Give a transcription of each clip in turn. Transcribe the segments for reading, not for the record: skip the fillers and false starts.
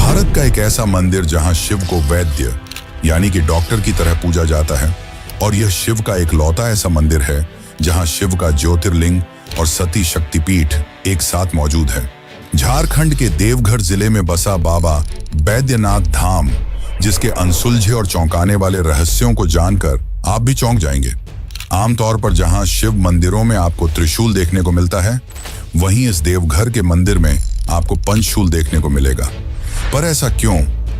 भारत का एक ऐसा मंदिर जहां शिव को वैद्य यानी कि डॉक्टर की तरह पूजा जाता है, और यह शिव का इकलौता ऐसा मंदिर है जहां शिव का ज्योतिर्लिंग और सती शक्तिपीठ एक साथ मौजूद है। झारखंड के देवघर जिले में बसा बाबा बैद्यनाथ धाम, जिसके अनसुलझे और चौंकाने वाले रहस्यों को जानकर आप भी चौंक जाएंगे। आमतौर पर जहां शिव मंदिरों में आपको त्रिशूल देखने को मिलता है, वहीं इस देवघर के मंदिर में आपको पंचशूल देखने को मिलेगा। पर ऐसा क्यों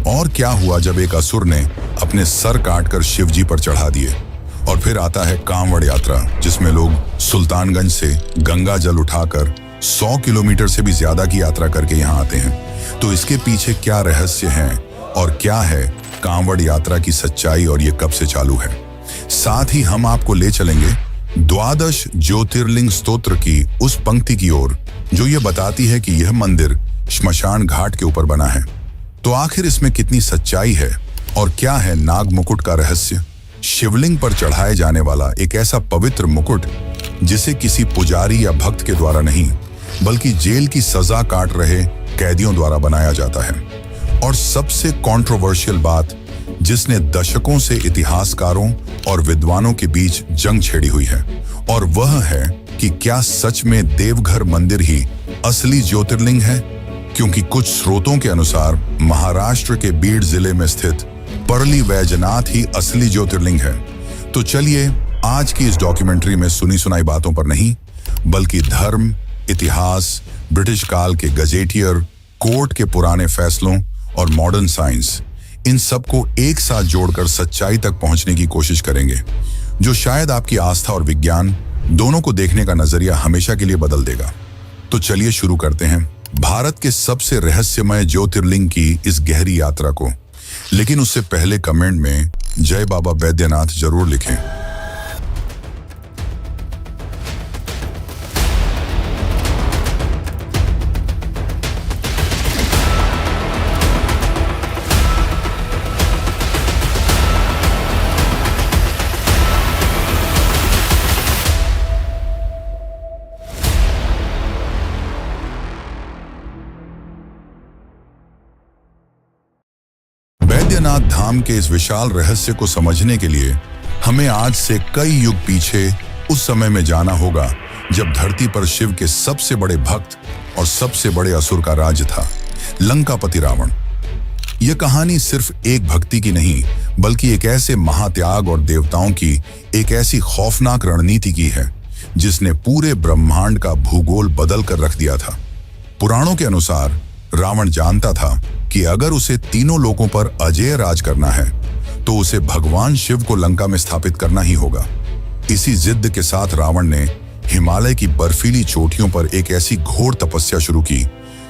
और क्या हुआ जब एक असुर ने अपने सर काटकर शिव जी पर चढ़ा दिए? और फिर आता है कांवड़ यात्रा, जिसमें लोग सुल्तानगंज से गंगा जल उठाकर 100 किलोमीटर से भी ज्यादा की यात्रा करके यहाँ आते हैं। तो इसके पीछे क्या रहस्य हैं और क्या है कांवड़ यात्रा की सच्चाई, और ये कब से चालू है? साथ ही हम आपको ले चलेंगे द्वादश ज्योतिर्लिंग स्तोत्र की उस पंक्ति की ओर जो ये बताती है कि यह मंदिर श्मशान घाट के ऊपर बना है। तो आखिर इसमें कितनी सच्चाई है और क्या है नाग मुकुट का रहस्य? शिवलिंग पर चढ़ाए जाने वाला एक ऐसा पवित्र मुकुट जिसे किसी पुजारी या भक्त के द्वारा नहीं, बल्कि जेल की सजा काट रहे कैदियों द्वारा बनाया जाता है। और सबसे कंट्रोवर्शियल बात, जिसने दशकों से इतिहासकारों और विद्वानों के बीच जंग छेड़ी हुई है, और वह है कि क्या सच में देवघर मंदिर ही असली ज्योतिर्लिंग है? क्योंकि कुछ स्रोतों के अनुसार महाराष्ट्र के बीड जिले में स्थित परली वैजनाथ ही असली ज्योतिर्लिंग है। तो चलिए आज की इस डॉक्यूमेंट्री में सुनी सुनाई बातों पर नहीं, बल्कि धर्म, इतिहास, ब्रिटिश काल के गजेटियर, कोर्ट के पुराने फैसलों और मॉडर्न साइंस, इन सबको एक साथ जोड़कर सच्चाई तक पहुंचने की कोशिश करेंगे, जो शायद आपकी आस्था और विज्ञान दोनों को देखने का नजरिया हमेशा के लिए बदल देगा। तो चलिए शुरू करते हैं भारत के सबसे रहस्यमय ज्योतिर्लिंग की इस गहरी यात्रा को। लेकिन उससे पहले कमेंट में जय बाबा बैद्यनाथ जरूर लिखें। बैद्यनाथ धाम के इस विशाल रहस्य को समझने के लिए हमें आज से कई युग पीछे उस समय में जाना होगा जब धरती पर शिव के सबसे बड़े भक्त और सबसे बड़े असुर का राज्य था, लंकापति रावण। यह कहानी सिर्फ एक भक्ति की नहीं, बल्कि एक ऐसे महात्याग और देवताओं की एक ऐसी खौफनाक रणनीति की है जिसने पूरे ब्रह्मांड का भूगोल बदल कर रख दिया था। पुराणों के अनुसार रावण जानता था कि अगर उसे तीनों लोकों पर अजेय राज करना है तो उसे भगवान शिव को लंका में स्थापित करना ही होगा। इसी जिद के साथ रावण ने हिमालय की बर्फीली चोटियों पर एक ऐसी घोर तपस्या शुरू की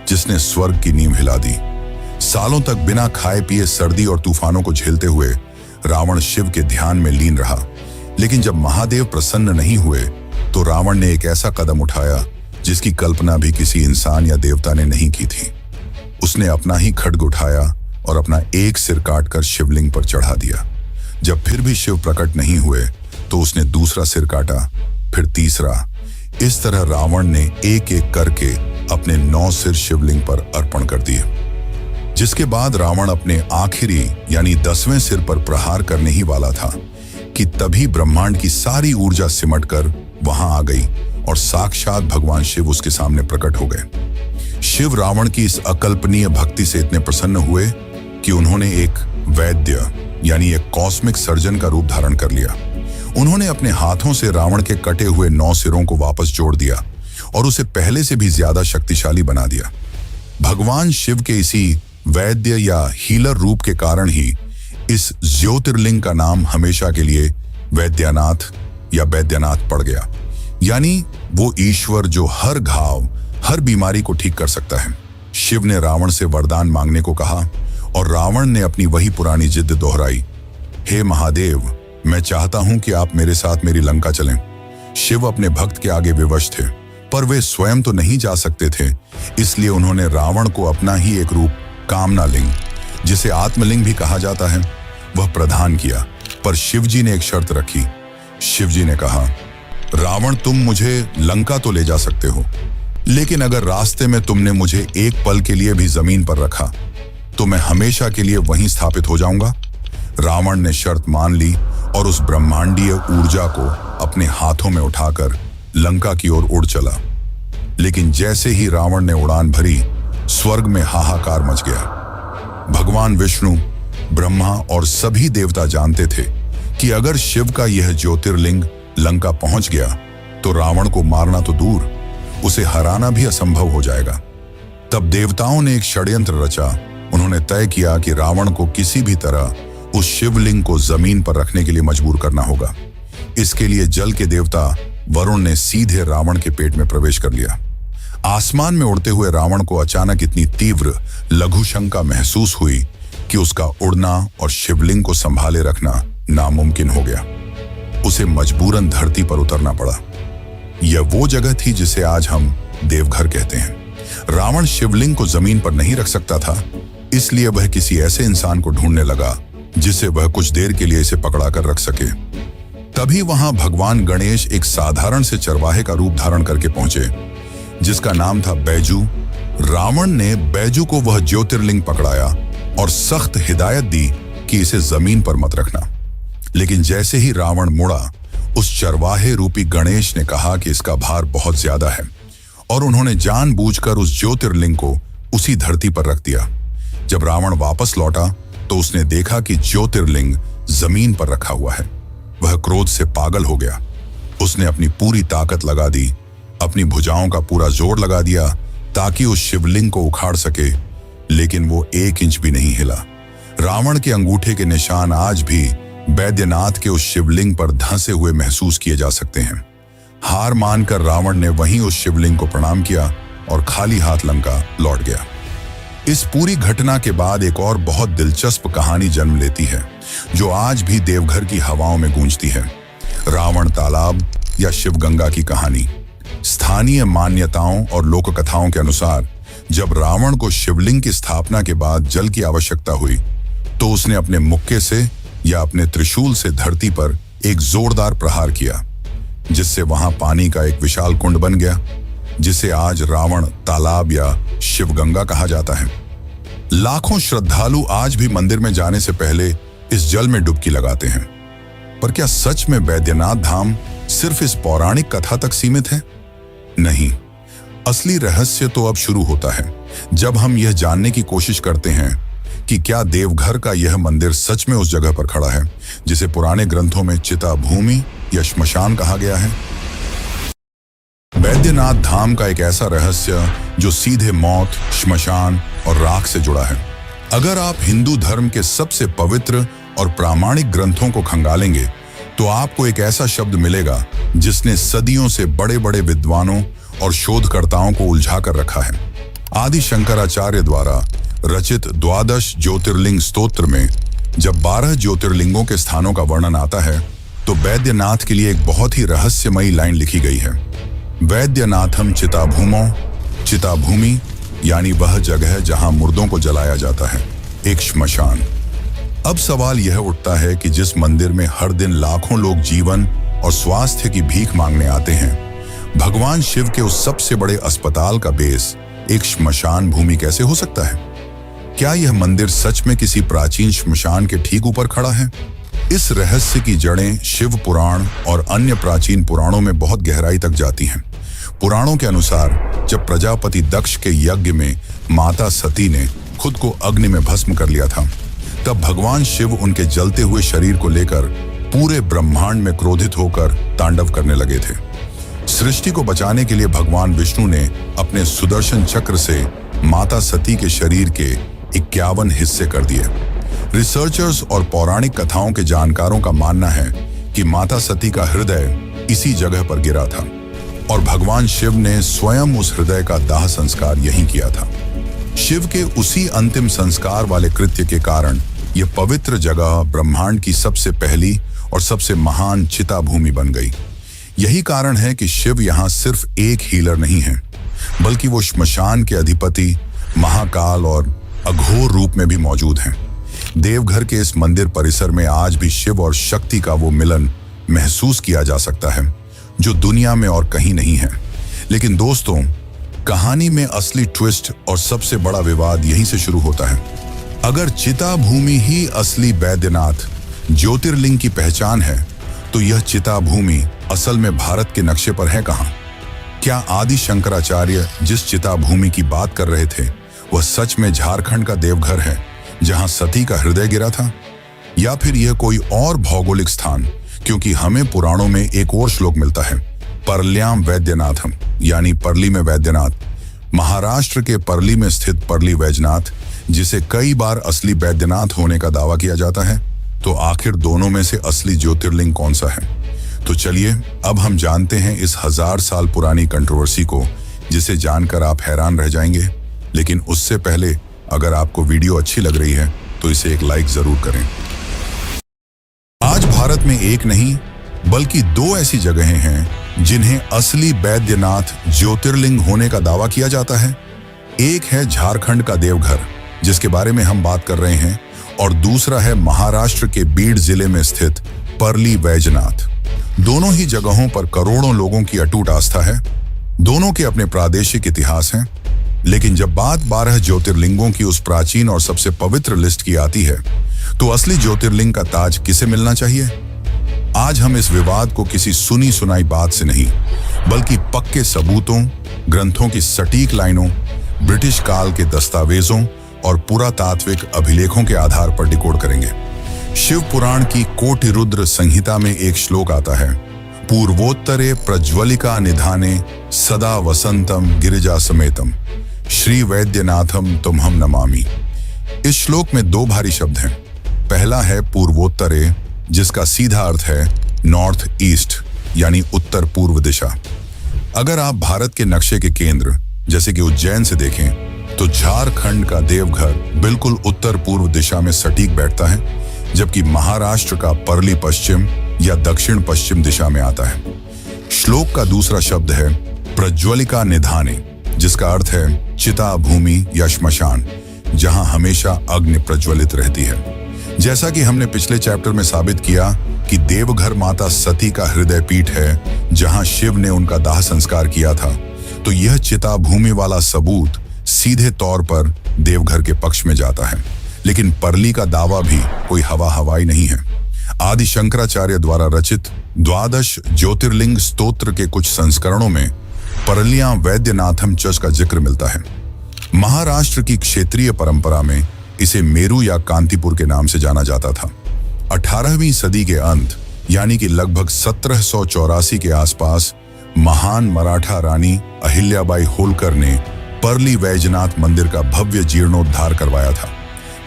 जिसने स्वर्ग की नींव हिला दी। सालों तक बिना खाए पिए सर्दी और तूफानों को झेलते हुए रावण शिव के ध्यान में लीन रहा। लेकिन जब महादेव प्रसन्न नहीं हुए तो रावण ने एक ऐसा कदम उठाया जिसकी कल्पना भी किसी इंसान या देवता ने नहीं की थी। उसने अपना ही खड्ग उठाया और अपना एक सिर काटकर शिवलिंग पर चढ़ा दिया। जब फिर भी शिव प्रकट नहीं हुए तो उसने दूसरा सिर काटा, फिर तीसरा। इस तरह रावण ने एक एक करके अपने 9 सिर शिवलिंग पर अर्पण कर दिए, जिसके बाद रावण अपने आखिरी यानी 10वें सिर पर प्रहार करने ही वाला था कि तभी ब्रह्मांड की सारी ऊर्जा सिमटकर वहां आ गई और साक्षात भगवान शिव उसके सामने प्रकट हो गए। शिव रावण की इस अकल्पनीय भक्ति से इतने प्रसन्न हुए कि उन्होंने एक वैद्य यानी एक कॉस्मिक सर्जन का रूप धारण कर लिया। उन्होंने अपने हाथों से रावण के कटे हुए 9 सिरों को वापस जोड़ दिया और उसे पहले से भी ज्यादा शक्तिशाली बना दिया। भगवान शिव के इसी वैद्य या हीलर रूप के कारण ही इस ज्योतिर्लिंग का नाम हमेशा के लिए वैद्यनाथ या बैद्यनाथ पड़ गया, यानी वो ईश्वर जो हर घाव, हर बीमारी को ठीक कर सकता है। शिव ने रावण से वरदान मांगने को कहा और रावण ने अपनी वही पुरानी जिद दोहराई, हे महादेव, मैं चाहता हूं कि आप मेरे साथ मेरी लंका चलें। शिव अपने भक्त के आगे विवश थे, पर वे स्वयं तो नहीं जा सकते थे, इसलिए उन्होंने रावण को अपना ही एक रूप कामना लिंग, जिसे आत्मलिंग भी कहा जाता है, वह प्रदान किया। पर शिवजी ने एक शर्त रखी। शिवजी ने कहा, रावण, तुम मुझे लंका तो ले जा सकते हो, लेकिन अगर रास्ते में तुमने मुझे एक पल के लिए भी जमीन पर रखा तो मैं हमेशा के लिए वहीं स्थापित हो जाऊंगा। रावण ने शर्त मान ली और उस ब्रह्मांडीय ऊर्जा को अपने हाथों में उठाकर लंका की ओर उड़ चला। लेकिन जैसे ही रावण ने उड़ान भरी, स्वर्ग में हाहाकार मच गया। भगवान विष्णु, ब्रह्मा और सभी देवता जानते थे कि अगर शिव का यह ज्योतिर्लिंग लंका पहुंच गया तो रावण को मारना तो दूर, उसे हराना भी असंभव हो जाएगा। तब देवताओं ने एक षड्यंत्र रचा। उन्होंने तय किया कि रावण को किसी भी तरह उस शिवलिंग को जमीन पर रखने के लिए मजबूर करना होगा। इसके लिए जल के देवता वरुण ने सीधे रावण के पेट में प्रवेश कर लिया। आसमान में उड़ते हुए रावण को अचानक इतनी तीव्र लघु शंका महसूस हुई कि उसका उड़ना और शिवलिंग को संभाले रखना नामुमकिन हो गया। उसे मजबूरन धरती पर उतरना पड़ा। यह वो जगह थी जिसे आज हम देवघर कहते हैं। रावण शिवलिंग को जमीन पर नहीं रख सकता था, इसलिए वह किसी ऐसे इंसान को ढूंढने लगा जिसे वह कुछ देर के लिए इसे पकड़ा कर रख सके। तभी वहां भगवान गणेश एक साधारण से चरवाहे का रूप धारण करके पहुंचे, जिसका नाम था बैजू। रावण ने बैजू को वह ज्योतिर्लिंग पकड़ाया और सख्त हिदायत दी कि इसे जमीन पर मत रखना। लेकिन जैसे ही रावण मुड़ा, उस चरवाहे रूपी गणेश ने कहा कि इसका भार बहुत ज्यादा है, और उन्होंने जानबूझकर उस ज्योतिर्लिंग को उसी धरती पर रख दिया। जब रावण वापस लौटा तो उसने देखा कि ज्योतिर्लिंग जमीन पर रखा हुआ है। वह क्रोध से पागल हो गया। उसने अपनी पूरी ताकत लगा दी, अपनी भुजाओं का पूरा जोर लगा दिया ताकि उस शिवलिंग को उखाड़ सके, लेकिन वो 1 इंच भी नहीं हिला। रावण के अंगूठे के निशान आज भी बैद्यनाथ के उस शिवलिंग पर धंसे हुए महसूस किए जा सकते हैं। हार मानकर रावण ने वहीं उस शिवलिंग को प्रणाम किया और खाली हाथ लंका लौट गया। इस पूरी घटना के बाद एक और बहुत दिलचस्प कहानी जन्म लेती है, जो आज भी देवघर की हवाओं में गूंजती है। रावण तालाब या शिवगंगा की कहानी। स्थानीय मान्यताओं और लोक कथाओं के अनुसार जब रावण को शिवलिंग की स्थापना के बाद जल की आवश्यकता हुई, तो उसने अपने मुक्के से या अपने त्रिशूल से धरती पर एक जोरदार प्रहार किया, जिससे वहां पानी का एक विशाल कुंड बन गया, जिसे आज रावण तालाब या शिवगंगा कहा जाता है। लाखों श्रद्धालु आज भी मंदिर में जाने से पहले इस जल में डुबकी लगाते हैं। पर क्या सच में बैद्यनाथ धाम सिर्फ इस पौराणिक कथा तक सीमित है? नहीं, असली रहस्य तो अब शुरू होता है जब हम यह जानने की कोशिश करते हैं कि क्या देवघर का यह मंदिर सच में उस जगह पर खड़ा है जिसे पुराने ग्रंथों में चिता भूमि या श्मशान कहा गया है। बैद्यनाथ धाम का एक ऐसा रहस्य जो सीधे मौत, श्मशान और राख से जुड़ा है। अगर आप हिंदू धर्म के सबसे पवित्र और प्रामाणिक ग्रंथों को खंगालेंगे तो आपको एक ऐसा शब्द मिलेगा जिसने सदियों से बड़े बड़े विद्वानों और शोधकर्ताओं को उलझा कर रखा है। आदि शंकराचार्य द्वारा रचित 12 ज्योतिर्लिंग स्तोत्र में जब 12 ज्योतिर्लिंगों के स्थानों का वर्णन आता है तो बैद्यनाथ के लिए एक बहुत ही रहस्यमयी लाइन लिखी गई है। वैद्यनाथम चिताभूमो, चिताभूमि यानी वह जगह जहां मुर्दों को जलाया जाता है, एक श्मशान। अब सवाल यह उठता है कि जिस मंदिर में हर दिन लाखों लोग जीवन और स्वास्थ्य की भीख मांगने आते हैं, भगवान शिव के उस सबसे बड़े अस्पताल का बेस एक श्मशान भूमि कैसे हो सकता है? क्या यह मंदिर सच में किसी प्राचीन श्मशान के ठीक ऊपर खड़ा है? इस रहस्य की जड़ें शिव पुराण और अन्य प्राचीन पुराणों में बहुत गहराई तक जाती हैं। पुराणों के अनुसार जब प्रजापति दक्ष के यज्ञ में माता सती ने खुद को अग्नि में भस्म कर लिया था, तब भगवान शिव उनके जलते हुए शरीर को लेकर पूरे ब्रह्मांड में क्रोधित होकर तांडव करने लगे थे। सृष्टि को बचाने के लिए भगवान विष्णु ने अपने सुदर्शन चक्र से माता सती के शरीर के 51 हिस्से कर दिए। रिसर्चर्स और पौराणिक कथाओं के जानकारों का मानना है कि माता सती का हृदय इसी जगह पर गिरा था और भगवान शिव ने स्वयं उस हृदय का दाह संस्कार यहीं किया था। शिव के उसी अंतिम संस्कार वाले कृत्य के कारण यह पवित्र जगह ब्रह्मांड की सबसे पहली और सबसे महान चिता भूमि बन गई। यही कारण है कि शिव यहाँ सिर्फ एक हीलर नहीं है, बल्कि वो श्मशान के अधिपति, महाकाल और अघोर रूप में भी मौजूद हैं। देवघर के इस मंदिर परिसर में आज भी शिव और शक्ति का वो मिलन महसूस किया जा सकता है जो दुनिया में और कहीं नहीं है। लेकिन दोस्तों, कहानी में असली ट्विस्ट और सबसे बड़ा विवाद यहीं से शुरू होता है। अगर चिता भूमि ही असली बैद्यनाथ ज्योतिर्लिंग की पहचान है, तो यह चिता भूमि असल में भारत के नक्शे पर है कहां? क्या आदि शंकराचार्य जिस चिता भूमि की बात कर रहे थे वह सच में झारखंड का देवघर है, जहां सती का हृदय गिरा था? या फिर यह कोई और भौगोलिक स्थान? क्योंकि हमें पुराणों में एक और श्लोक मिलता है, परल्याम वैद्यनाथम, यानी परली में वैद्यनाथ। महाराष्ट्र के परली में स्थित परली वैजनाथ, जिसे कई बार असली वैद्यनाथ होने का दावा किया जाता है। तो आखिर दोनों में से असली ज्योतिर्लिंग कौन सा है? तो चलिए अब हम जानते हैं इस 1000 साल पुरानी कंट्रोवर्सी को, जिसे जानकर आप हैरान रह जाएंगे। लेकिन उससे पहले अगर आपको वीडियो अच्छी लग रही है तो इसे एक लाइक जरूर करें। आज भारत में एक नहीं बल्कि 2 ऐसी जगहें हैं जिन्हें असली बैद्यनाथ ज्योतिर्लिंग होने का दावा किया जाता है। एक है झारखंड का देवघर, जिसके बारे में हम बात कर रहे हैं, और दूसरा है महाराष्ट्र के बीड जिले में स्थित परली वैजनाथ। दोनों ही जगहों पर करोड़ों लोगों की अटूट आस्था है। दोनों के अपने प्रादेशिक इतिहास हैं। लेकिन जब बात 12 ज्योतिर्लिंगों की उस प्राचीन और सबसे पवित्र लिस्ट की आती है, तो असली ज्योतिर्लिंग का ताज किसे मिलना चाहिए? आज हम इस विवाद को किसी सुनी सुनाई बात से नहीं, बल्कि पक्के सबूतों, ग्रंथों की सटीक लाइनों, ब्रिटिश काल के दस्तावेजों और पुरातात्विक अभिलेखों के आधार पर डिकोड करेंगे। शिव पुराण की कोटिरुद्र संहिता में एक श्लोक आता है, पूर्वोत्तरे प्रज्वलिका निधाने सदा वसंतम गिरिजा समेतम श्री वैद्यनाथम तुम्हम नमामि। इस श्लोक में 2 भारी शब्द हैं। पहला है पूर्वोत्तरे, जिसका सीधा अर्थ है नॉर्थ ईस्ट, यानी उत्तर पूर्व दिशा। अगर आप भारत के नक्शे के केंद्र जैसे कि उज्जैन से देखें, तो झारखंड का देवघर बिल्कुल उत्तर पूर्व दिशा में सटीक बैठता है, जबकि महाराष्ट्र का परली पश्चिम या दक्षिण पश्चिम दिशा में आता है। श्लोक का दूसरा शब्द है प्रज्वलिका निधाने, जिसका अर्थ है चिता भूमि या श्मशान, जहां हमेशा अग्नि प्रज्वलित रहती है। जैसा कि हमने पिछले चैप्टर में साबित किया कि देवघर माता सती का हृदय पीठ है, जहां शिव ने उनका दाह संस्कार किया था, तो यह चिता भूमि वाला सबूत सीधे तौर पर देवघर के पक्ष में जाता है। लेकिन परली का दावा भी कोई हवाई नहीं है। आदि शंकराचार्य द्वारा रचित 12 ज्योतिर्लिंग स्तोत्र के कुछ संस्करणों में परलियां वैद्यनाथम चच का जिक्र मिलता है। महाराष्ट्र की क्षेत्रीय परंपरा में इसे मेरू या कांतिपुर के नाम से जाना जाता था। 18वीं सदी के अंत, यानी कि लगभग 1784 के आसपास, महान मराठा रानी अहिल्याबाई होलकर ने परली वैजनाथ मंदिर का भव्य जीर्णोद्धार करवाया था।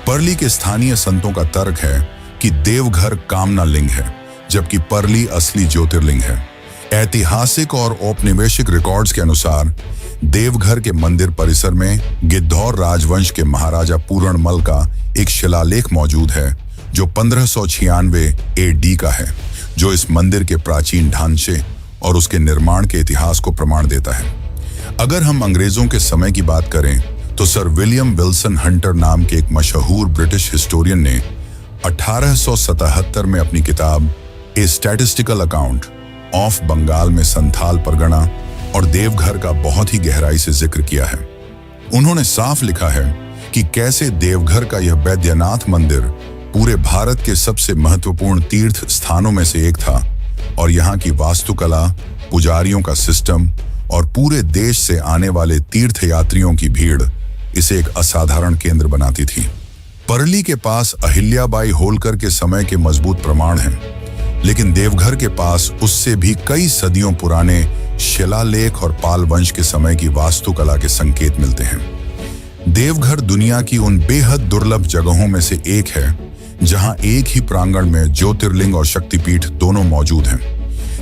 परली के स्थानीय संतों का तर्क है कि देवघर कामना लिंग है, जबकि परली असली ज्योतिर्लिंग है। ऐतिहासिक और औपनिवेशिक रिकॉर्ड्स के अनुसार देवघर के मंदिर परिसर में गिद्धौर राजवंश के महाराजा पूरणमल का एक शिलालेख मौजूद है, जो 1596 AD का है, जो इस मंदिर के प्राचीन ढांचे और उसके निर्माण के इतिहास को प्रमाण देता है। अगर हम अंग्रेजों के समय की बात करें, तो सर विलियम विल्सन हंटर नाम के एक मशहूर ब्रिटिश हिस्टोरियन ने 1877 में अपनी किताब a statistical account of Bengal में संथाल परगना और देवघर का बहुत ही गहराई से जिक्र किया है। उन्होंने साफ लिखा है कि कैसे देवघर का यह वैद्यनाथ मंदिर पूरे भारत के सबसे महत्वपूर्ण तीर्थ स्थानों में से एक था, और यहाँ की वास्तुकला, पुजारियों का सिस्टम और पूरे देश से आने वाले तीर्थयात्रियों की भीड़ इसे एक असाधारण केंद्र बनाती थी। परली के पास अहिल्याबाई होलकर के समय के मजबूत प्रमाण हैं, लेकिन देवघर के पास उससे भी कई सदियों पुराने शिलालेख और पाल वंश के समय की वास्तुकला के संकेत मिलते हैं। देवघर दुनिया की उन बेहद दुर्लभ जगहों में से एक है जहां एक ही प्रांगण में ज्योतिर्लिंग और शक्तिपीठ दोनों मौजूद हैं।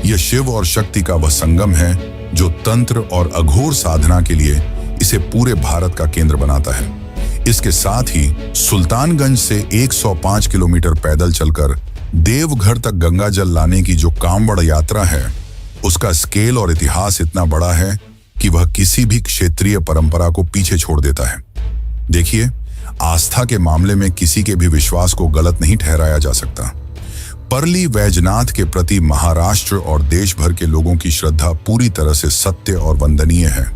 यह शिव और शक्ति का वह संगम है जो तंत्र और अघोर साधना के लिए इसे पूरे भारत का केंद्र बनाता है। इसके साथ ही सुल्तानगंज से 105 किलोमीटर पैदल चलकर देवघर तक गंगा जल लाने की जो कांवड़ यात्रा है, उसका स्केल और इतिहास इतना बड़ा है कि वह किसी भी क्षेत्रीय परंपरा को पीछे छोड़ देता है। देखिए, आस्था के मामले में किसी के भी विश्वास को गलत नहीं ठहराया जा सकता। परली वैजनाथ के प्रति महाराष्ट्र और देश भर के लोगों की श्रद्धा पूरी तरह से सत्य और वंदनीय है।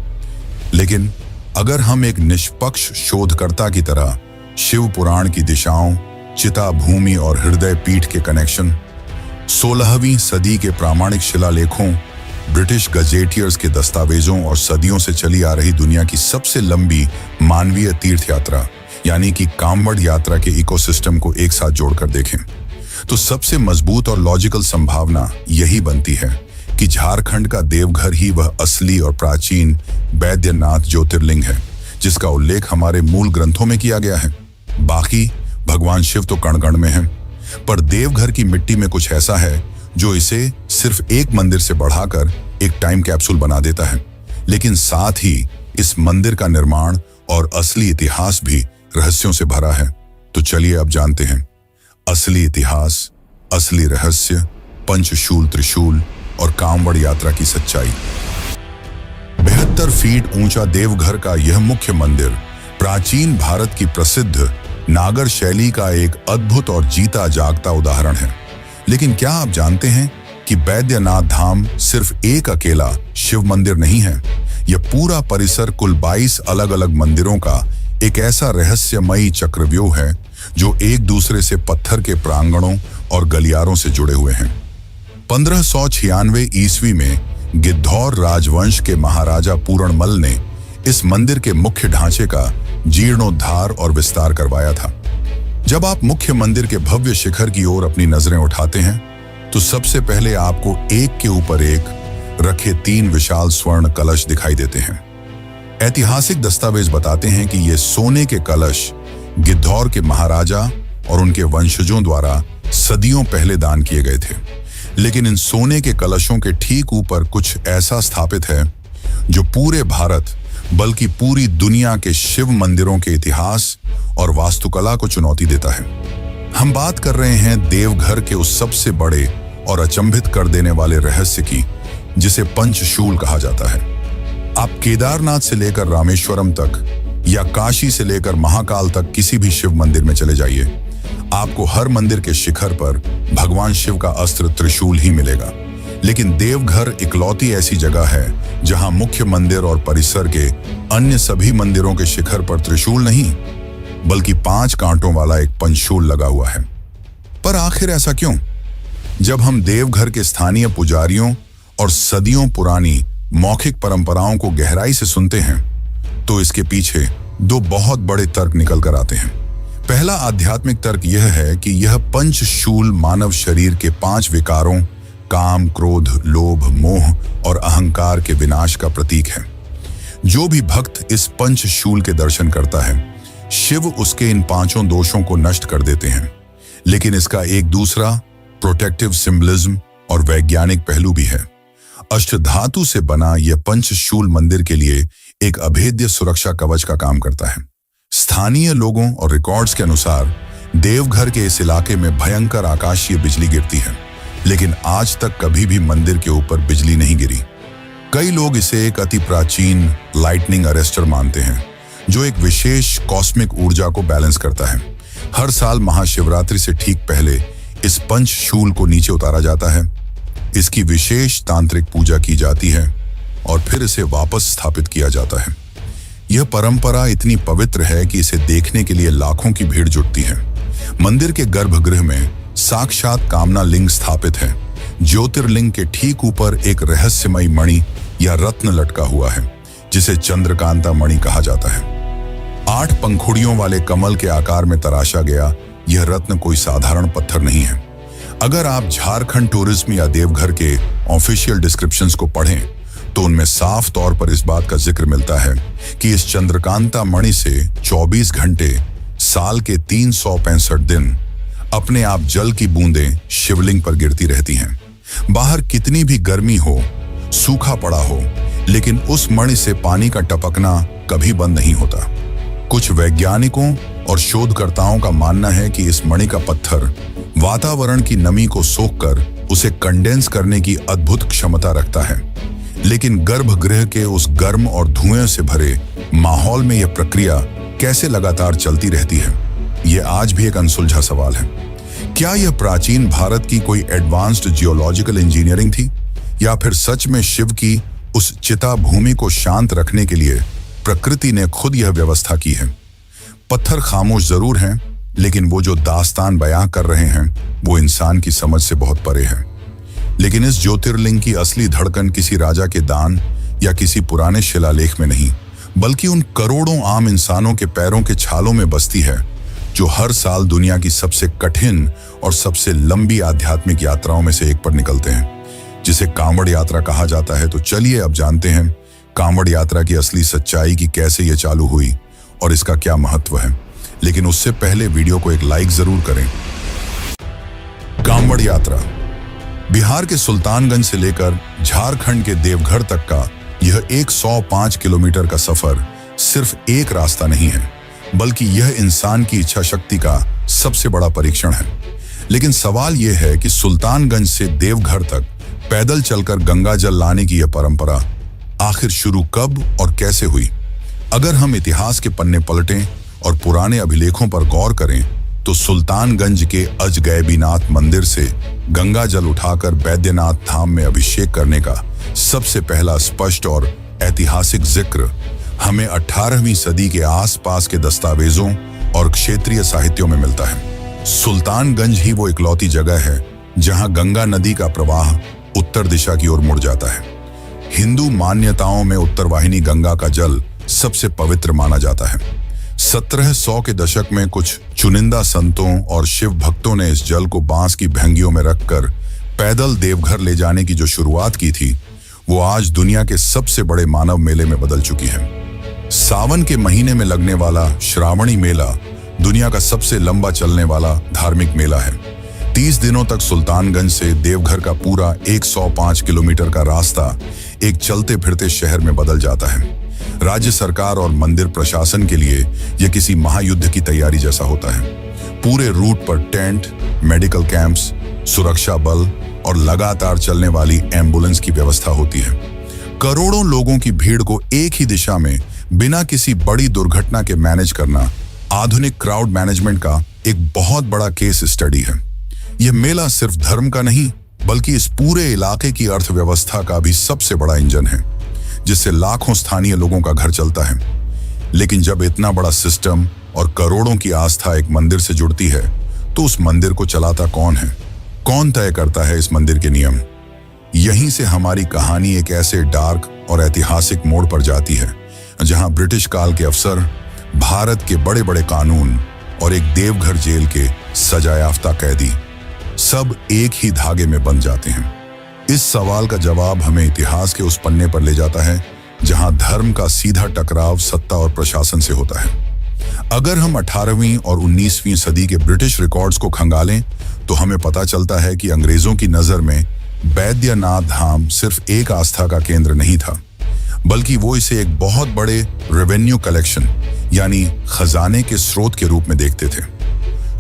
लेकिन अगर हम एक निष्पक्ष शोधकर्ता की तरह शिव पुराण की दिशाओं, चिता भूमि और हृदय पीठ के कनेक्शन, 16वीं सदी के प्रामाणिक शिलालेखों, ब्रिटिश गजेटियर्स के दस्तावेजों और सदियों से चली आ रही दुनिया की सबसे लंबी मानवीय तीर्थ यात्रा यानी कि कांवड़ यात्रा के इकोसिस्टम को एक साथ जोड़कर देखें तो सबसे मजबूत और लॉजिकल संभावना यही बनती है कि झारखंड का देवघर ही वह असली और प्राचीन बैद्यनाथ ज्योतिर्लिंग है जिसका उल्लेख हमारे मूल ग्रंथों में किया गया है। बाकी भगवान शिव तो कण-कण में हैं, पर देवघर की मिट्टी में कुछ ऐसा है जो इसे सिर्फ एक मंदिर से बढ़ाकर एक टाइम कैप्सूल बना देता है। लेकिन साथ ही इस मंदिर का निर्माण और असली इतिहास भी रहस्यों से भरा है। तो चलिए अब जानते हैं असली इतिहास, असली रहस्य, पंचशूल त्रिशूल और कांवड़ यात्रा की सच्चाई। 72 फीट ऊंचा देवघर का यह मुख्य मंदिर प्राचीन भारत की प्रसिद्ध नागर शैली का एक अद्भुत और जीता जागता उदाहरण है। लेकिन क्या आप जानते हैं कि बैद्यनाथ धाम सिर्फ एक अकेला शिव मंदिर नहीं है। यह पूरा परिसर कुल 22 अलग अलग मंदिरों का एक ऐसा रहस्यमयी चक्रव्यूह है जो एक दूसरे से पत्थर के प्रांगणों और गलियारों से जुड़े हुए हैं। 1596 ईस्वी में गिद्धौर राजवंश के महाराजा पूरणमल ने इस मंदिर के मुख्य ढांचे का जीर्णोद्धार और विस्तार करवाया था। जब आप मुख्य मंदिर के भव्य शिखर की ओर अपनी नजरें उठाते हैं तो सबसे पहले आपको एक के ऊपर एक रखे 3 विशाल स्वर्ण कलश दिखाई देते हैं। ऐतिहासिक दस्तावेज बताते हैं कि ये सोने के कलश गिद्धौर के महाराजा और उनके वंशजों द्वारा सदियों पहले दान किए गए थे। लेकिन इन सोने के कलशों के ठीक ऊपर कुछ ऐसा स्थापित है जो पूरे भारत बल्कि पूरी दुनिया के शिव मंदिरों के इतिहास और वास्तुकला को चुनौती देता है। हम बात कर रहे हैं देवघर के उस सबसे बड़े और अचंभित कर देने वाले रहस्य की जिसे पंचशूल कहा जाता है। आप केदारनाथ से लेकर रामेश्वरम तक या काशी से लेकर महाकाल तक किसी भी शिव मंदिर में चले जाइए, आपको हर मंदिर के शिखर पर भगवान शिव का अस्त्र त्रिशूल ही मिलेगा। लेकिन देवघर इकलौती ऐसी जगह है जहां मुख्य मंदिर और परिसर के अन्य सभी मंदिरों के शिखर पर त्रिशूल नहीं बल्कि 5 कांटों वाला एक पंचशूल लगा हुआ है। पर आखिर ऐसा क्यों? जब हम देवघर के स्थानीय पुजारियों और सदियों पुरानी मौखिक परंपराओं को गहराई से सुनते हैं तो इसके पीछे 2 बहुत बड़े तर्क निकल कर आते हैं। पहला आध्यात्मिक तर्क यह है कि यह पंचशूल मानव शरीर के 5 विकारों काम, क्रोध, लोभ, मोह और अहंकार के विनाश का प्रतीक है। जो भी भक्त इस पंचशूल के दर्शन करता है, शिव उसके इन 5 दोषों को नष्ट कर देते हैं। लेकिन इसका एक दूसरा प्रोटेक्टिव सिंबलिज्म और वैज्ञानिक पहलू भी है। अष्टधातु से बना यह पंचशूल मंदिर के लिए एक अभेद्य सुरक्षा कवच का काम करता है। स्थानीय लोगों और रिकॉर्ड्स के अनुसार देवघर के इस इलाके में भयंकर आकाशीय बिजली गिरती है, लेकिन आज तक कभी भी मंदिर के ऊपर बिजली नहीं गिरी। कई लोग इसे एक अति प्राचीन लाइटनिंग अरेस्टर मानते हैं जो एक विशेष कॉस्मिक ऊर्जा को बैलेंस करता है। हर साल महाशिवरात्रि से ठीक पहले इस पंचशूल को नीचे उतारा जाता है, इसकी विशेष तांत्रिक पूजा की जाती है और फिर इसे वापस स्थापित किया जाता है। यह परंपरा इतनी पवित्र है कि इसे देखने के लिए लाखों की भीड़ जुटती है। मंदिर के गर्भगृह में साक्षात कामना लिंग स्थापित है। ज्योतिर्लिंग के ठीक ऊपर एक रहस्यमयी मणि या रत्न लटका हुआ है जिसे चंद्रकांता मणि कहा जाता है। 8 पंखुड़ियों वाले कमल के आकार में तराशा गया यह रत्न कोई साधारण पत्थर नहीं है। अगर आप झारखंड टूरिज्म या देवघर के ऑफिशियल डिस्क्रिप्शंस को पढ़ें तो उनमें साफ तौर पर इस बात का जिक्र मिलता है कि इस चंद्रकांता मणि से 24 घंटे साल के 365 दिन अपने आप जल की बूंदें शिवलिंग पर गिरती रहती हैं। बाहर कितनी भी गर्मी हो, सूखा पड़ा हो, लेकिन उस मणि से पानी का टपकना कभी बंद नहीं होता। कुछ वैज्ञानिकों और शोधकर्ताओं का मानना है कि इस मणि का पत्थर वातावरण की नमी को सोखकर उसे कंडेंस करने की अद्भुत क्षमता रखता है। लेकिन गर्भगृह के उस गर्म और धुएं से भरे माहौल में यह प्रक्रिया कैसे लगातार चलती रहती है, यह आज भी एक अनसुलझा सवाल है। क्या यह प्राचीन भारत की कोई एडवांस्ड जियोलॉजिकल इंजीनियरिंग थी या फिर सच में शिव की उस चिता भूमि को शांत रखने के लिए प्रकृति ने खुद यह व्यवस्था की है? पत्थर खामोश जरूर हैं, लेकिन वो जो दास्तान बयां कर रहे हैं वो इंसान की समझ से बहुत परे है। लेकिन इस ज्योतिर्लिंग की असली धड़कन किसी राजा के दान या किसी पुराने शिलालेख में नहीं, बल्कि उन करोड़ों आम इंसानों के पैरों के छालों में बसती है जो हर साल दुनिया की सबसे कठिन और सबसे लंबी आध्यात्मिक यात्राओं में से एक पर निकलते हैं, जिसे कांवड़ यात्रा कहा जाता है। तो चलिए अब जानते हैं कांवड़ यात्रा की असली सच्चाई, की कैसे ये चालू हुई और इसका क्या महत्व है। लेकिन उससे पहले वीडियो को एक लाइक जरूर करें। कांवड़ यात्रा बिहार के सुल्तानगंज से लेकर झारखंड के देवघर तक का यह 105 किलोमीटर का सफर सिर्फ एक रास्ता नहीं है, बल्कि यह इंसान की इच्छा शक्ति का सबसे बड़ा परीक्षण है। लेकिन सवाल यह है कि सुल्तानगंज से देवघर तक पैदल चलकर गंगा जल लाने की यह परंपरा आखिर शुरू कब और कैसे हुई। अगर हम इतिहास के पन्ने पलटें और पुराने अभिलेखों पर गौर करें तो सुल्तानगंज के अजगैबीनाथ मंदिर से गंगा जल उठाकर बैद्यनाथ धाम में अभिषेक करने का सबसे पहला स्पष्ट और ऐतिहासिक जिक्र हमें 18वीं सदी के आसपास के दस्तावेजों और क्षेत्रीय साहित्यों में मिलता है। सुल्तानगंज ही वो इकलौती जगह है जहां गंगा नदी का प्रवाह उत्तर दिशा की ओर मुड़ जाता है। हिंदू मान्यताओं में उत्तरवाहिनी गंगा का जल सबसे पवित्र माना जाता है। 1700 के दशक में कुछ चुनिंदा संतों और शिव भक्तों ने इस जल को बांस की भैंगियों में रखकर पैदल देवघर ले जाने की जो शुरुआत की थी, वो आज दुनिया के सबसे बड़े मानव मेले में बदल चुकी है। सावन के महीने में लगने वाला श्रावणी मेला दुनिया का सबसे लंबा चलने वाला धार्मिक मेला है। 30 दिनों तक सुल्तानगंज से देवघर का पूरा 105 किलोमीटर का रास्ता एक चलते फिरते शहर में बदल जाता है। राज्य सरकार और मंदिर प्रशासन के लिए यह किसी महायुद्ध की तैयारी जैसा होता है। पूरे रूट पर टेंट, मेडिकल कैंप्स, सुरक्षा बल और लगातार चलने वाली एम्बुलेंस की व्यवस्था होती है। करोड़ों लोगों की भीड़ को एक ही दिशा में बिना किसी बड़ी दुर्घटना के मैनेज करना आधुनिक क्राउड मैनेजमेंट का एक बहुत बड़ा केस स्टडी है। यह मेला सिर्फ धर्म का नहीं, बल्कि इस पूरे इलाके की अर्थव्यवस्था का भी सबसे बड़ा इंजन है, जिससे लाखों स्थानीय लोगों का घर चलता है। लेकिन जब इतना बड़ा सिस्टम और करोड़ों की आस्था एक मंदिर से जुड़ती है, तो उस मंदिर को चलाता कौन है? कौन तय करता है इस मंदिर के नियम? यहीं से हमारी कहानी एक ऐसे डार्क और ऐतिहासिक मोड़ पर जाती है, जहां ब्रिटिश काल के अफसर, भारत के बड़े बड़े कानून और एक देवघर जेल के सजायाफ्ता कैदी सब एक ही धागे में बंध जाते हैं। इस सवाल का जवाब हमें इतिहास के उस पन्ने पर ले जाता है जहां धर्म का सीधा टकराव सत्ता और प्रशासन से होता है। अगर हम 18वीं और 19वीं सदी के ब्रिटिश रिकॉर्ड्स को खंगालें तो हमें पता चलता है कि अंग्रेजों की नजर में बैद्यनाथ धाम सिर्फ एक आस्था का केंद्र नहीं था, बल्कि वो इसे एक बहुत बड़े रेवेन्यू कलेक्शन यानी खजाने के स्रोत के रूप में देखते थे।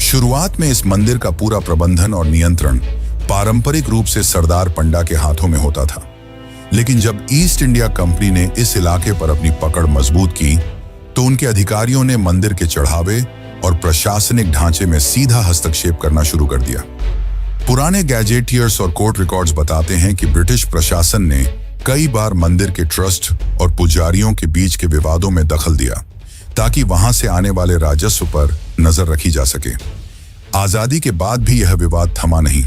शुरुआत में इस मंदिर का पूरा प्रबंधन और नियंत्रण पारंपरिक रूप से सरदार पंडा के हाथों में होता था। लेकिन जब ईस्ट इंडिया कंपनी ने इस इलाके पर अपनी पकड़ मजबूत की, तो उनके अधिकारियों ने मंदिर के चढ़ावे और प्रशासनिक ढांचे में सीधा हस्तक्षेप करना शुरू कर दिया। पुराने गैजेटियर्स और कोर्ट रिकॉर्ड्स बताते हैं कि ब्रिटिश प्रशासन ने कई बार मंदिर के ट्रस्ट और पुजारियों के बीच के विवादों में दखल दिया, ताकि वहां से आने वाले राजस्व पर नजर रखी जा सके। आजादी के बाद भी यह विवाद थमा नहीं।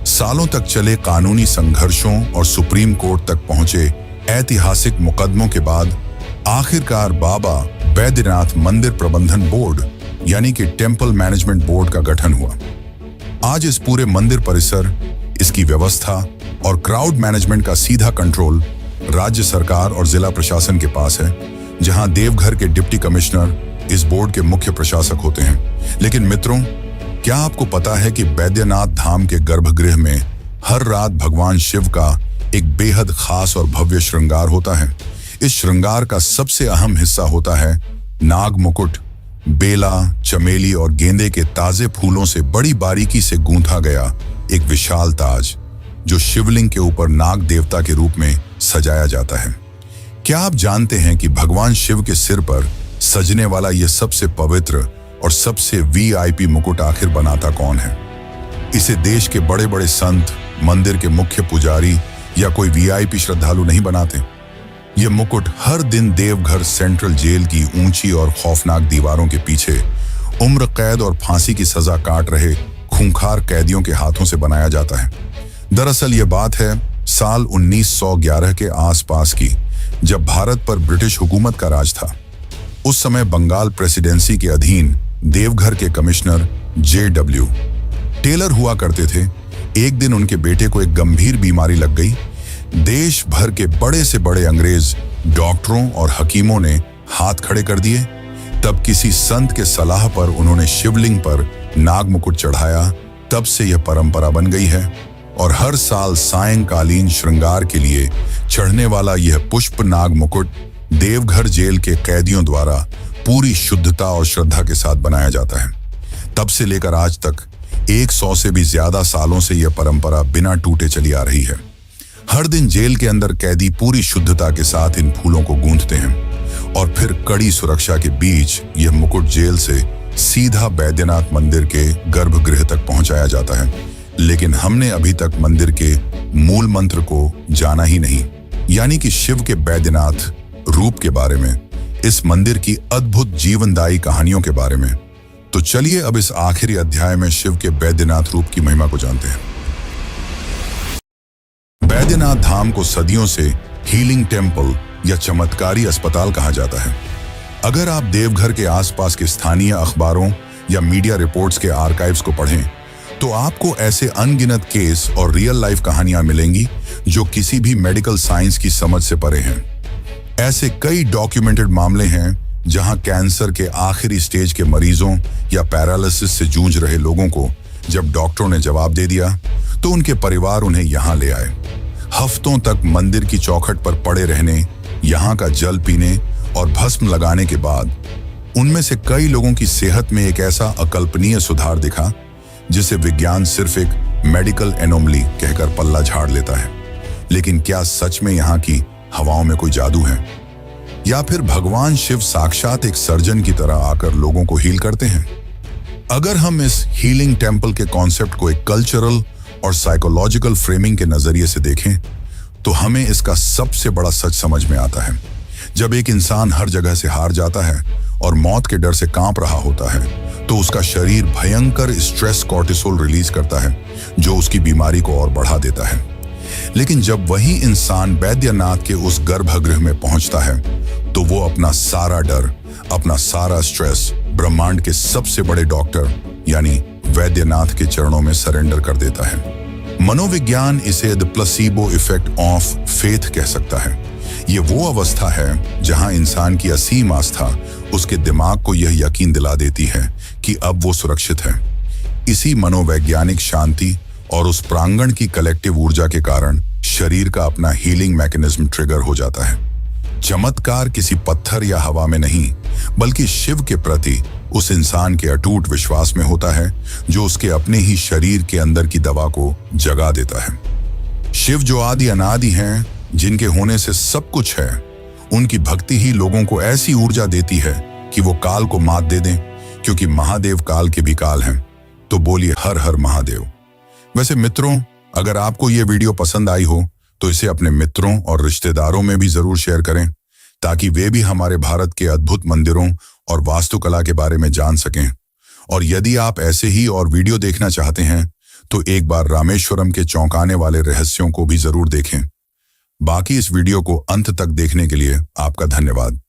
सालों तक चले कानूनी संघर्षों और सुप्रीम कोर्ट तक पहुंचे ऐतिहासिक मुकदमों के बाद आखिरकार बाबा बैद्यनाथ मंदिर प्रबंधन बोर्ड यानी कि टेम्पल मैनेजमेंट बोर्ड का गठन हुआ। आज इस पूरे मंदिर परिसर, इसकी व्यवस्था और क्राउड मैनेजमेंट का सीधा कंट्रोल राज्य सरकार और जिला प्रशासन के पास है, जहां देवघर के डिप्टी कमिश्नर इस बोर्ड के मुख्य प्रशासक होते हैं। लेकिन मित्रों, क्या आपको पता है कि बैद्यनाथ धाम के गर्भगृह में हर रात भगवान शिव का एक बेहद खास और भव्य श्रृंगार होता है? इस श्रृंगार का सबसे अहम हिस्सा होता है नाग मुकुट, बेला, चमेली और गेंदे के ताजे फूलों से बड़ी बारीकी से गूंथा गया एक विशाल ताज, जो शिवलिंग के ऊपर नाग देवता के रूप में सजाया जाता है। क्या आप जानते हैं कि भगवान शिव के सिर पर सजने वाला यह सबसे पवित्र और सबसे वीआईपी मुकुट आखिर बनाता कौन है? इसे देश के बड़े बड़े संत, मंदिर के मुख्य पुजारी या कोई वीआईपी श्रद्धालु नहीं बनाते। ये मुकुट हर दिन देवघर सेंट्रल जेल की ऊंची और खौफनाक दीवारों के पीछे उम्र कैद और फांसी की सजा काट रहे खूंखार कैदियों के हाथों से बनाया जाता है। दरअसल ये बात है साल 1911 के आसपास की, जब भारत पर ब्रिटिश हुकूमत का राज था। उस समय बंगाल प्रेसिडेंसी के अधीन देवघर के कमिश्नर J.W. टेलर हुआ करते थे। एक दिन उनके बेटे को एक गंभीर बीमारी लग गई। देश भर के बड़े से बड़े अंग्रेज डॉक्टरों और हकीमों ने हाथ खड़े कर दिए। तब किसी संत के सलाह पर उन्होंने शिवलिंग पर नाग मुकुट चढ़ाया। तब से यह परंपरा बन गई है और हर साल सायंकालीन श्रृंगार के लिए चढ़ने वाला यह पुष्प नाग मुकुट देवघर जेल के कैदियों द्वारा पूरी शुद्धता और श्रद्धा के साथ बनाया जाता है। तब से लेकर आज तक 100 से भी ज्यादा सालों से यह परंपरा बिना टूटे चली आ रही है। हर दिन जेल के अंदर कैदी पूरी शुद्धता के साथ इन फूलों को गूंथते हैं और फिर कड़ी सुरक्षा के बीच यह मुकुट जेल से सीधा बैद्यनाथ मंदिर के गर्भगृह तक पहुंचाया जाता है। लेकिन हमने अभी तक मंदिर के मूल मंत्र को जाना ही नहीं, यानी कि शिव के बैद्यनाथ रूप के बारे में, इस मंदिर की अद्भुत जीवनदायी कहानियों के बारे में। तो चलिए अब इस आखिरी अध्याय में शिव के बैद्यनाथ रूप की महिमा को जानते हैं। बैद्यनाथ धाम को सदियों से हीलिंग टेम्पल या चमत्कारी अस्पताल कहा जाता है। अगर आप देवघर के आसपास के स्थानीय अखबारों या मीडिया रिपोर्ट्स के आर्काइव्स को पढ़ें तो आपको ऐसे अनगिनत केस और रियल लाइफ कहानियां मिलेंगी जो किसी भी मेडिकल साइंस की समझ से परे हैं। ऐसे कई डॉक्यूमेंटेड मामले हैं जहां कैंसर के आखिरी स्टेज के मरीजों या पैरालिसिस से जूझ रहे लोगों को जब डॉक्टरों ने जवाब दे दिया तो उनके परिवार उन्हें यहां ले आए। हफ्तों तक मंदिर की चौखट पर पड़े रहने, यहां का जल पीने और भस्म लगाने के बाद उनमें से कई लोगों की सेहत में एक ऐसा अकल्पनीय सुधार दिखा जिसे विज्ञान सिर्फ एक मेडिकल एनोमली कहकर पल्ला झाड़ लेता है। लेकिन क्या सच में यहाँ की हवाओं में कोई जादू है, या फिर भगवान शिव साक्षात एक सर्जन की तरह आकर लोगों को हील करते हैं? अगर हम इस हीलिंग टेम्पल के कॉन्सेप्ट को एक कल्चरल और साइकोलॉजिकल फ्रेमिंग के नजरिए से देखें तो हमें इसका सबसे बड़ा सच समझ में आता है। जब एक इंसान हर जगह से हार जाता है और मौत के डर से कांप रहा होता है तो उसका शरीर भयंकर स्ट्रेस कॉर्टिसोल रिलीज करता है जो उसकी बीमारी को और बढ़ा देता है। लेकिन जब वही इंसान बैद्यनाथ के उस गर्भगृह में पहुंचता है तो वो अपना सारा डर, अपना सारा स्ट्रेस ब्रह्मांड के सबसे बड़े डॉक्टर यानी वैद्यनाथ के चरणों में सरेंडर कर देता है। मनोविज्ञान इसे the placebo effect of faith कह सकता है। ये वो अवस्था है जहां इंसान की असीम आस्था उसके दिमाग को यह यकीन दिला देती है कि अब वो सुरक्षित है। इसी मनोवैज्ञानिक शांति और उस प्रांगण की कलेक्टिव ऊर्जा के कारण शरीर का अपना हीलिंग मैकेनिज्म ट्रिगर हो जाता है। चमत्कार किसी पत्थर या हवा में नहीं, बल्कि शिव के प्रति उस इंसान के अटूट विश्वास में होता है जो उसके अपने ही शरीर के अंदर की दवा को जगा देता है। शिव जो आदि अनादि हैं, जिनके होने से सब कुछ है, उनकी भक्ति ही लोगों को ऐसी ऊर्जा देती है कि वो काल को मात दे दें, क्योंकि महादेव काल के भी काल हैं। तो बोलिए हर हर महादेव। वैसे मित्रों, अगर आपको ये वीडियो पसंद आई हो तो इसे अपने मित्रों और रिश्तेदारों में भी जरूर शेयर करें ताकि वे भी हमारे भारत के अद्भुत मंदिरों और वास्तुकला के बारे में जान सकें। और यदि आप ऐसे ही और वीडियो देखना चाहते हैं तो एक बार रामेश्वरम के चौंकाने वाले रहस्यों को भी जरूर देखें। बाकी इस वीडियो को अंत तक देखने के लिए आपका धन्यवाद।